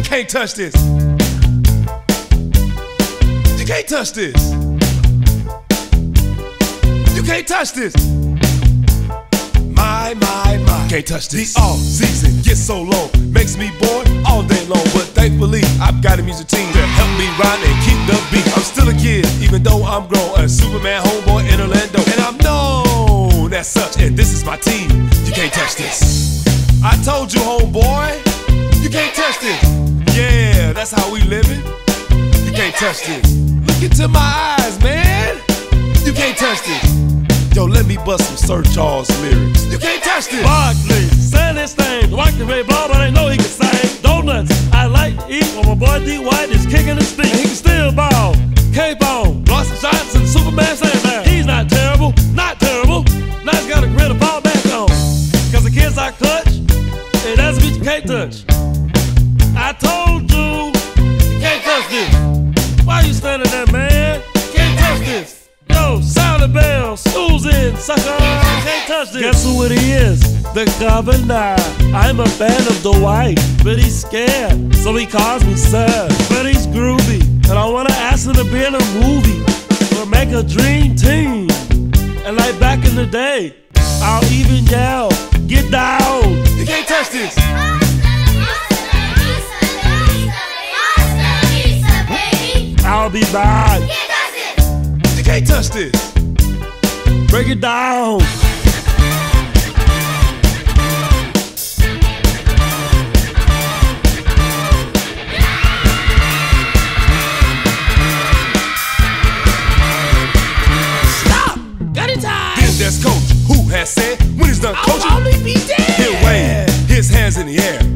can't touch this. You can't touch this. You can't touch this. My, can't touch this. The off-season gets so long, makes me bored all day long. But thankfully, I've got a music team to help me ride and keep the beat. I'm still a kid, even though I'm grown. A Superman homeboy in Orlando, and I'm known as such. And this is my team. You can't touch this. I told you, homeboy, you can't touch this. Yeah, that's how we living. You can't touch this. Look into my eyes, man. You can't touch this. Yo, let me bust some Sir Charles lyrics. You can't touch this. Barkley, say this thing. Watch the Ray Ball, but I know he can sing. Donuts, I like to eat when my boy D. White is kicking his feet. And he can still ball. K-Bone, Lawson Johnson, Superman Sandman. He's not terrible, not terrible. Now he's got a grin to fall back on. Cause the kids I clutch, and that's what you can't touch. I told you, you can't touch this. Why you standing there, man? Can't touch this. Yo, Silent Bell, Susan, sucker, can't touch this. Guess who it is? The governor. I'm a fan of Dwight, but he's scared, so he calls me sir. But he's groovy, and I wanna ask him to be in a movie or make a dream team. And like back in the day, I'll even yell, get down. You can't touch this. I'll be back. You can't touch this. Break it down. Stop! Got it time! Then there's Coach, who has said when he's done coaching, I'll only be dead. he'll wave his hands in the air